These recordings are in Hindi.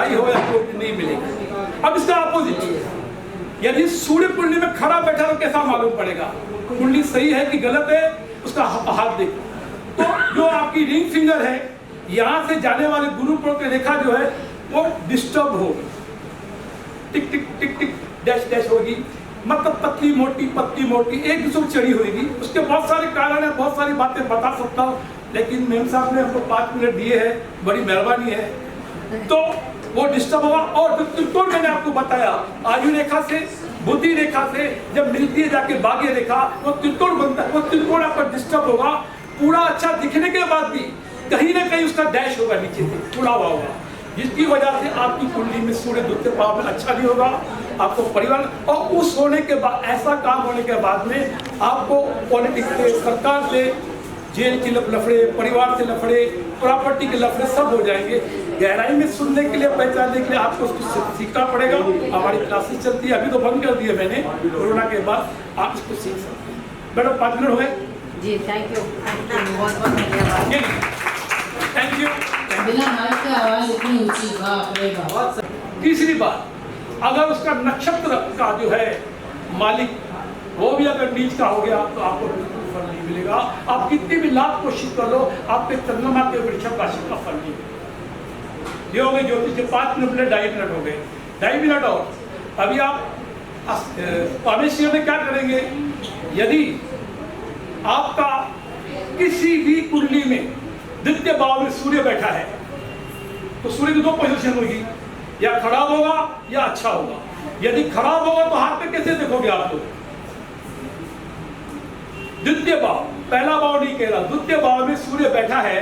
भाई हो या कोई नहीं मिलेगी। अब इसका अपोजिट, यदि सूर्य कुंडली में खड़ा बैठा तो कैसा मालूम पड़ेगा कुंडली सही है कि गलत है? उसका हाथ देखो तो जो आपकी रिंग फिंगर है, यहाँ से जाने वाले गुरु पर्व की रेखा जो है वो डिस्टर्ब होगी, टिक टिक टिक टिक डैश डैश होगी, मतलब पतली मोटी एक दूसरे को चढ़ी होगी। उसके बहुत सारे कारण है, बहुत सारी बातें बता सकता हूँ, लेकिन मेम साहब ने हमको 5 मिनट दिए हैं, बड़ी मेहरबानी है। तो वो डिस्टर्ब होगा। और जो त्रिकोण मैंने आपको बताया, आयु रेखा से बुद्धि रेखा से जब मिलती है जाके भाग्य रेखा, वो त्रिकोण बनता है। वो त्रिकोण आपका डिस्टर्ब होगा, पूरा अच्छा दिखने के बाद भी कहीं ना कहीं उसका डैश होगा, नीचे से जुड़ा हुआ होगा, जिसकी वजह से आपकी कुंडली में सूर्य द्वितीय भाव में अच्छा नहीं होगा। आपको परिवार और उस होने के बाद, ऐसा काम होने के बाद में आपको पॉलिटिक्स से, सरकार से, जेल के लफड़े, परिवार से लफड़े, प्रॉपर्टी के लफड़े सब हो जाएंगे। गहराई में सुनने के लिए, पहचानने के लिए आपको उसको सीखना पड़ेगा। हमारी क्लासेस चलती है, अभी तो बंद कर दिए मैंने कोरोना के बाद, आप इसको सीख सकते हैं। मैडम 5 मिनट हो गए जी, थैंक यू, बहुत बहुत धन्यवाद, थैंक यू। बिना माइक के आवाज इतनी ऊंची, बाप रे बाप। तीसरी बात, अगर उसका नक्षत्र का जो है मालिक वो भी अगर नीच का हो गया तो आपको बिल्कुल फल नहीं मिलेगा। आप कितनी भी लाख कोशिश कर लो, आपके चंद्रमा के वृषभ राशि का फल नहीं मिलेगा। ये हो गए ज्योतिष के 5 मिनट, 2.5 मिनट हो गए, 2.5 मिनट और। अभी आप पामेश्वर में क्या करेंगे, यदि आपका किसी भी कुंडली में द्वितीय भाव में सूर्य बैठा है तो सूर्य की 2 पोजीशन होगी, या खराब होगा या अच्छा होगा। यदि खराब होगा तो हाथ पे कैसे देखोगे आप लोग? द्वितीय भाव, पहला भाव नहीं कह रहा, द्वितीय भाव में सूर्य बैठा है,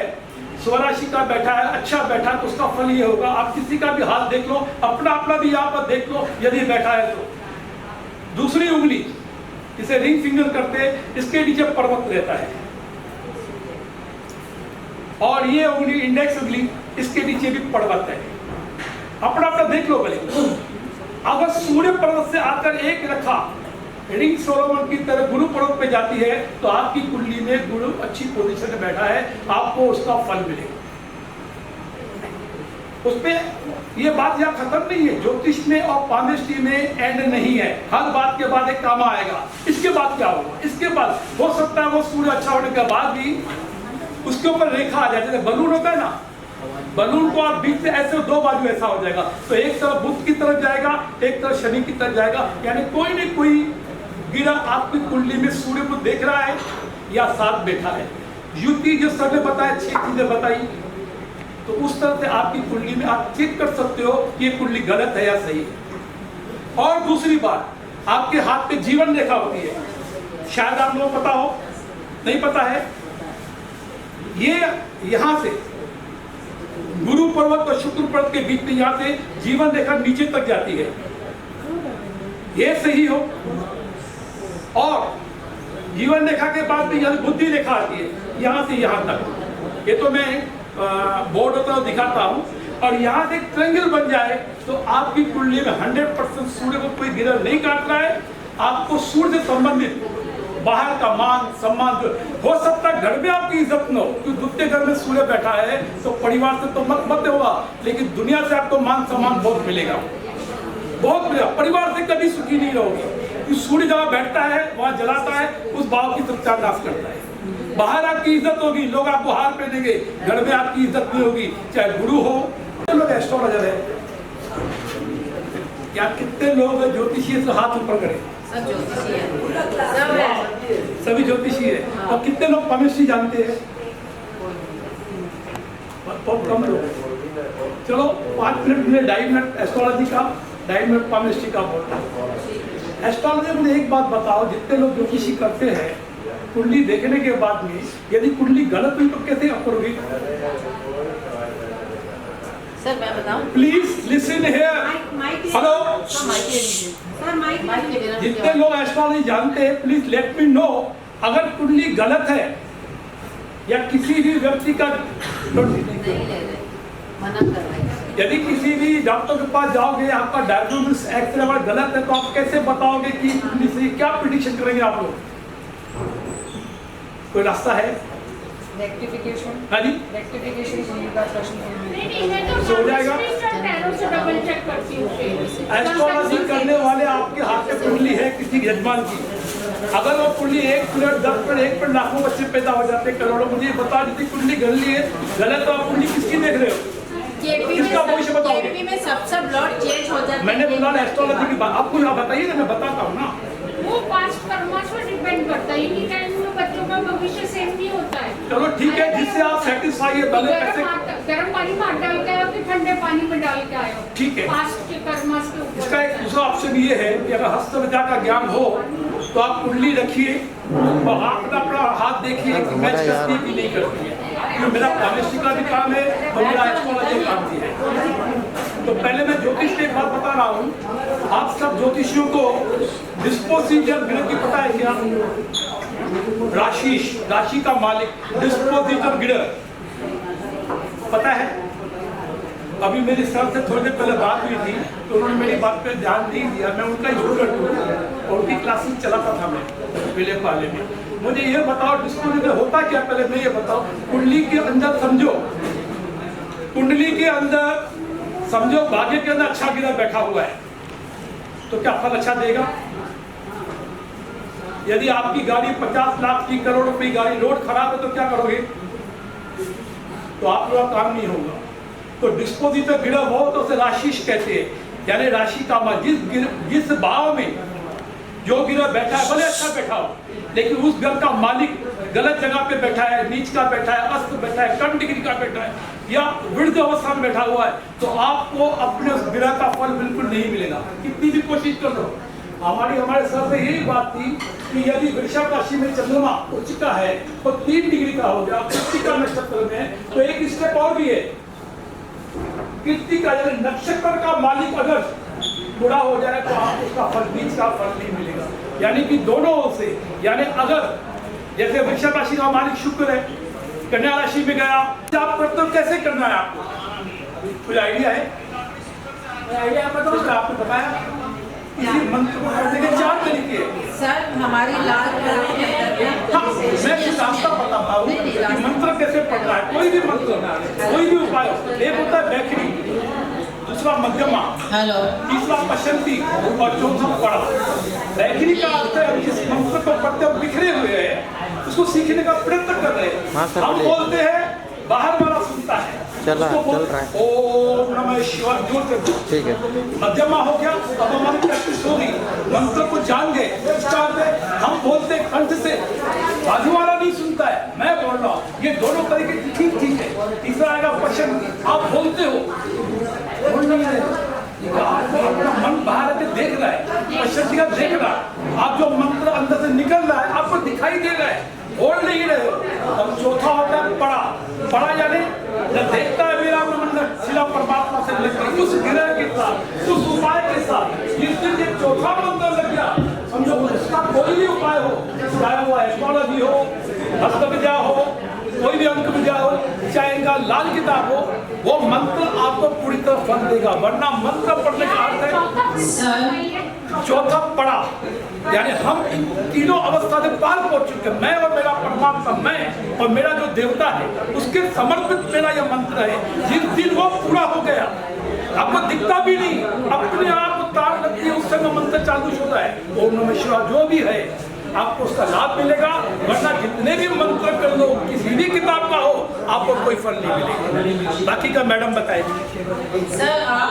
स्वराशि का बैठा है, अच्छा बैठा है, तो उसका फल ये होगा। आप किसी का भी हाथ देख लो, अपना अपना भी यहाँ पर देख लो, यदि बैठा है तो दूसरी उंगली, इसे रिंग फिंगर करते हैं, इसके नीचे पर्वत रहता है, और ये उंगली इंडेक्स उंगली, इसके नीचे भी पर्वत है। अपना अपना देख लो। पहले अगर सूर्य पर्वत से आकर एक रेखा रिंग सोलोमन की तरह गुरु पर्वत पे जाती है तो आपकी कुंडली में गुरु अच्छी पोजीशन में बैठा है, आपको उसका फल मिलेगा। उसपे ये बात यहाँ खत्म नहीं है, ज्योतिष में और पामिस्ट्री में एंड नहीं है। हर बात के बाद एक काम आएगा, इसके बाद क्या होगा, इसके बाद हो सकता है वो सूर्य अच्छा होने के बाद भी उसके ऊपर रेखा आ जाए, जैसे बलून होता है ना, बलून को आप बीच से ऐसे 2 बाजू ऐसा हो जाएगा, तो एक तरफ बुध की तरफ जाएगा, एक तरफ शनि की तरफ जाएगा, यानी कोई न कोई गिरा आपकी कुंडली में सूर्य को देख रहा है या साथ बैठा है। युति जो सर ने बताया 6 चीजें बताई, तो उस तरह से आपकी कुंडली में आप चेक कर सकते हो कि ये कुंडली गलत है या सही है। और दूसरी बात, आपके हाथ पे जीवन रेखा होती है, शायद आप लोगों को पता हो, नहीं पता है, ये यहां से गुरु पर्वत और शुक्र पर्वत के बीच में यहाँ से जीवन रेखा नीचे तक जाती है, ये सही हो। और जीवन रेखा के बाद भी बुद्धि रेखा आती है, यहाँ से यहाँ तक। ये तो मैं बोर्ड होता है दिखाता हूँ। और यहाँ से ट्रायंगल बन जाए तो आपकी कुंडली में 100% सूर्य को कोई गिरह नहीं काट रहा है। आपको सूर्य से संबंधित बाहर का मान सम्मान जो हो सकता है, घर में आपकी इज्जत न हो, क्योंकि दूसरे घर में सूर्य बैठा है तो परिवार से तो मत होगा, लेकिन दुनिया से आपको मान सम्मान बहुत मिलेगा, बहुत मिलेगा। परिवार से कभी सुखी नहीं रहोगे। सूर्य जहाँ बैठता है वहाँ जलाता है, उस भाव की तरफ चार नाश करता है। बाहर आपकी इज्जत होगी, लोग आपको हार पहनेंगे, घर में आपकी इज्जत नहीं होगी, चाहे गुरु हो। लोग एस्ट्रोलॉजर है क्या? कितने लोग ज्योतिषी से हाथ ऊपर करें? सब ज्योतिषी है, सभी ज्योतिषी है। और कितने लोग पामिस्ट्री जानते हैं? बहुत कम लोग। चलो 5 मिनट में 2.5 मिनट एस्ट्रोलॉजी का, 2.5 मिनट पामिस्ट्री का बोलता। एस्ट्रोलॉजी मुझे एक बात बताओ, जितने लोग ज्योतिषी करते हैं कुंडली देखने के बाद में यदि कुंडली गलत हुई तो कैसे करोगे? सर मैं बताऊं? Please listen here. हेलो, जितने लोग एस्ट्रोलॉजी जानते हैं प्लीज लेट मी नो। अगर कुंडली गलत है या किसी भी व्यक्ति का मना कर रहे हैं, यदि किसी भी डॉक्टर के पास जाओगे, आपका डायग्नोसिस एक्सरे अगर गलत है तो आप कैसे बताओगे कि कुंडली से? क्या प्रेडिक्शन करेंगे आप लोग? कोई रास्ता है? रेक्टिफिकेशन। हाँ जी, रेक्टिफिकेशन का प्रश्न हो जाएगा। मैं चेक करती हूँ फिर। एस्ट्रोलॉजी करने वाले आपके हाथ में कुंडली है किसी यजमान की, अगर वो कुंडली 1 मिनट 10 मिनट 1 मिनट लाखों बच्चे पैदा हो जाते हैं, करोड़ों। मुझे बता दी कुंडली गलती है, गलत तो आप कुंडली किसकी देख रहे हो? किसका भविष्य बताओगे? केपी में सबसे ब्लड चेंज हो जाता है। मैंने बोला एस्ट्रोलॉजी की बात, आपको यहाँ बताइए ना, मैं बताता हूँ ना। वो पास्ट कर्मा से डिपेंड करता है, इन्हीं टाइम में बच्चों का भविष्य सेम नहीं होता है। चलो ठीक है, जिससे आप सेटिस्फाई है, भले पैसे गर्म पानी में हाथ डाल के आयो कि ठंडे पानी में डाल के आयो, ठीक है। पास्ट के कर्मा के ऊपर। इसका एक दूसरा ऑप्शन ये है कि अगर हस्तविद्या का ज्ञान हो तो आप कुंडली रखिए और आप अपना हाथ देखिए कि मैच करती है कि नहीं करती है। क्योंकि मेरा केमिस्ट्री का भी काम है और मेरा एस्ट्रोलॉजी का काम भी है। तो पहले मैं ज्योतिष की एक बात बता रहा हूँ, आप सब ज्योतिषियों को डिस्पोजिटर ग्रह की पता है क्या? राशि का मालिक डिस्पोजिटर ग्रह पता है? अभी मेरी सर से थोड़ी देर पहले बात हुई थी तो उन्होंने मेरी बात पे ध्यान नहीं दिया, मैं उनका स्टूडेंट हूँ और उनकी क्लासेस चलाता था मैं पहले पाले में। मुझे ये बताओ डिस्पोजिटर होता क्या? पहले मैं ये बताओ, कुंडली के अंदर समझो, कुंडली के अंदर समझो भाग्य के अंदर अच्छा गिरा बैठा हुआ है तो क्या फल अच्छा देगा? यदि आपकी गाड़ी 50 लाख की, करोड़ रुपए की गाड़ी, रोड खराब है तो क्या करोगे? तो आप लोग काम नहीं होगा। तो डिस्पोजिटर गिरह हो तो उसे राशिश कहते हैं, यानी राशि का माल। जिस भाव में जो गिरह बैठा है, भले अच्छा बैठा हो, लेकिन उस घर का मालिक गलत जगह पे बैठा है, नीच का बैठा है, अस्त बैठा है, कम डिग्री का बैठा है या वृद्ध अवस्था में बैठा हुआ है, तो आपको अपने उस गिरह का फल बिल्कुल नहीं मिलेगा, कितनी भी कोशिश कर लो। हमारे सर से यही बात थी कि यदि वृषभ राशि में चंद्रमा उच्च का है तो 3 डिग्री का हो गया, कृत्तिका नक्षत्र में तो एक स्टेप और भी है, कृत्तिका यानी नक्षत्र का मालिक अगर बुरा हो जाए तो आप उसका फल, बीच का फल नहीं मिलेगा। यानी कि दोनों से, यानी अगर जैसे वृषभ राशि का मालिक शुक्र है, कन्या राशि में गया, आप करते हो कैसे करना है? आपको कुछ आइडिया है? आपको बताया इसी मंत्र को करने के 4 तरीके हैं। सर हमारी लाल मैं रास्ता बताता हूँ कि मंत्र कैसे पढ़ना है। कोई भी मंत्र, कोई भी उपाय, एक होता है बैखरी, दूसरा मध्यमा, हेलो, तीसरा पशंती और चौथा पड़ा। बैखरी का अर्थ है जिस मंत्र को पढ़ते हम बिखरे हुए हैं उसको सीखने का प्रयत्न कर रहे हैं। हम बोलते हैं, बाहर वाला सुनता है, चल रहा है। ओम नमः शिवाय, जोर से। ठीक है। मध्यमा हो गया, अब हमारी प्रैक्टिस होगी, मंत्र को जान गए, हम बोलते कंठ से, बाजू वाला नहीं सुनता है, मैं बोल रहा हूँ, ये दोनों तरीके ठीक है। तीसरा आएगा पश्चिम, आप बोलते हो, बोल नहीं रहे, अपना मन बाहर आके देख रहा है, पश्चिम का देख रहा है, आप जो मंत्र अंदर से निकल रहा है आपको दिखाई दे रहा है, बोल नहीं रहे हो। और चौथा होता है पड़ा यानी जब देखता है मेरा मंत्र शिला परमात्मा से लेकर उस गिरह के साथ, उस उपाय के साथ, जिस दिन ये चौथा मंत्र लग गया, समझो उसका कोई भी उपाय हो, चाहे वो एस्ट्रोलॉजी हो, हस्त विद्या हो, कोई भी अंक विद्या हो, चाहे इनका लाल किताब हो, वो मंत्र आपको पूरी तरह फल देगा। वरना मंत्र पढ़ने का अर्थ है चौथा पड़ा, यानी हम इन तीनों अवस्था से पार पहुंच चुके हैं। मैं और मेरा परमात्मा, मैं और मेरा जो देवता है उसके समर्पित मेरा यह मंत्र है। जिस दिन वो पूरा हो गया, आपको दिखता भी नहीं, अपने आप तार लगती है, उस समय मंत्र चालू होता है, ओम नमः शिवाय जो भी है, आपको उसका लाभ मिलेगा। वरना जितने भी मंत्र कर लो, किसी भी किताब का हो, आपको कोई फल नहीं मिलेगा। बाकी का मैडम बताएगी। सर आप